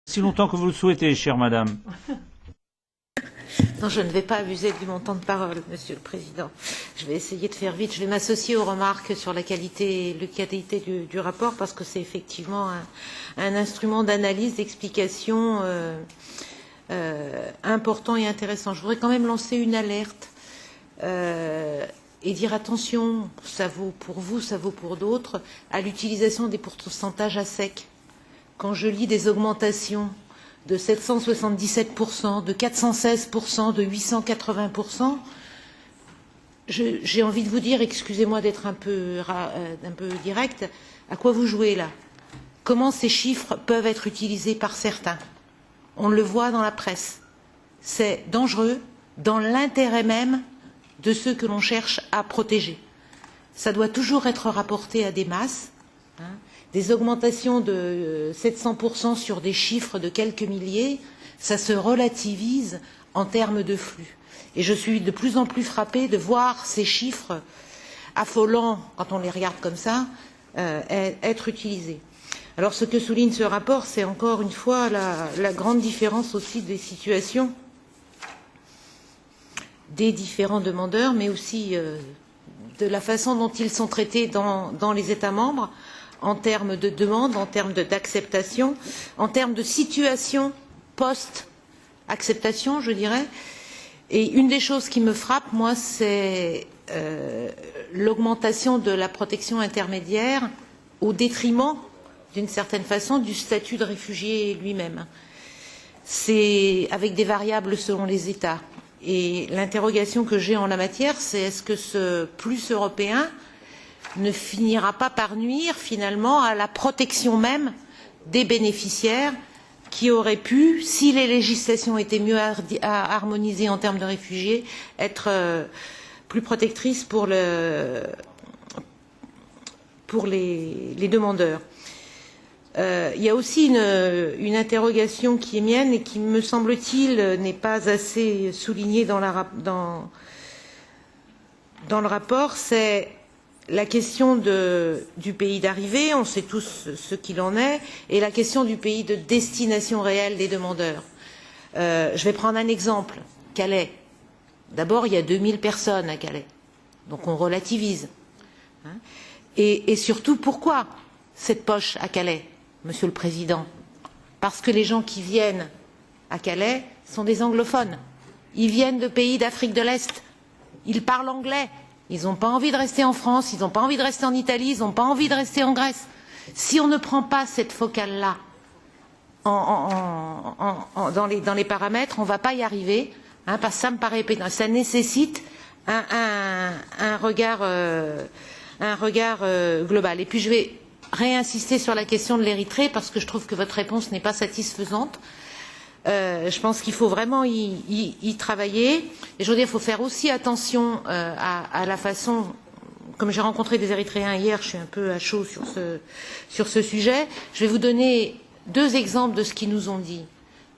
Si longtemps que vous le souhaitez, chère madame. Non, je ne vais pas abuser du montant de parole, Monsieur le Président. Je vais essayer de faire vite. Je vais m'associer aux remarques sur la qualité du rapport parce que c'est effectivement un instrument d'analyse, d'explication important et intéressant. Je voudrais quand même lancer une alerte et dire attention, ça vaut pour vous, ça vaut pour d'autres, à l'utilisation des pourcentages à sec. Quand je lis des augmentations de 777%, de 416%, de 880%, j'ai envie de vous dire, excusez-moi d'être un peu direct, à quoi vous jouez là? Comment ces chiffres peuvent être utilisés par certains? On le voit dans la presse. C'est dangereux dans l'intérêt même de ceux que l'on cherche à protéger. Ça doit toujours être rapporté à des masses. Des augmentations de 700% sur des chiffres de quelques milliers, ça se relativise en termes de flux. Et je suis de plus en plus frappée de voir ces chiffres affolants, quand on les regarde comme ça, être utilisés. Alors ce que souligne ce rapport, c'est encore une fois la grande différence aussi des situations des différents demandeurs, mais aussi de la façon dont ils sont traités dans les États membres, en termes de demande, en termes d'acceptation, en termes de situation post-acceptation, je dirais. Et une des choses qui me frappe, moi, c'est l'augmentation de la protection intermédiaire au détriment, d'une certaine façon, du statut de réfugié lui-même. C'est avec des variables selon les États. Et l'interrogation que j'ai en la matière, c'est est-ce que ce plus européen ne finira pas par nuire finalement à la protection même des bénéficiaires qui auraient pu, si les législations étaient mieux harmonisées en termes de réfugiés, être plus protectrices pour les demandeurs. Il y a aussi une interrogation qui est mienne et qui, me semble-t-il, n'est pas assez soulignée dans le rapport, c'est la question du pays d'arrivée, on sait tous ce qu'il en est, et la question du pays de destination réelle des demandeurs. Je vais prendre un exemple, Calais. D'abord, il y a 2000 personnes à Calais, donc on relativise. Et surtout, pourquoi cette poche à Calais, Monsieur le Président? Parce que les gens qui viennent à Calais sont des anglophones. Ils viennent de pays d'Afrique de l'Est. Ils parlent anglais. Ils n'ont pas envie de rester en France, ils n'ont pas envie de rester en Italie, ils n'ont pas envie de rester en Grèce. Si on ne prend pas cette focale-là dans les paramètres, on ne va pas y arriver, parce que ça me paraît pénible. Ça nécessite un regard global. Et puis je vais réinsister sur la question de l'Érythrée, parce que je trouve que votre réponse n'est pas satisfaisante. Je pense qu'il faut vraiment y travailler. Et je veux dire, il faut faire aussi attention à la façon, comme j'ai rencontré des Érythréens hier, je suis un peu à chaud sur ce sujet. Je vais vous donner deux exemples de ce qu'ils nous ont dit.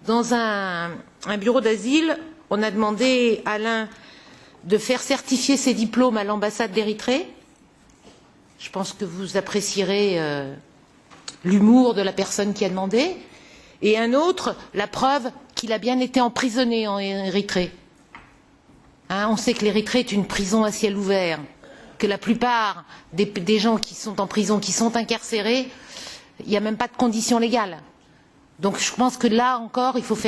Dans un bureau d'asile, on a demandé à l'un de faire certifier ses diplômes à l'ambassade d'Érythrée. Je pense que vous apprécierez l'humour de la personne qui a demandé. Et un autre, la preuve qu'il a bien été emprisonné en Érythrée. On sait que l'Érythrée est une prison à ciel ouvert, que la plupart des gens qui sont en prison, qui sont incarcérés, il n'y a même pas de conditions légales. Donc je pense que là encore, il faut faire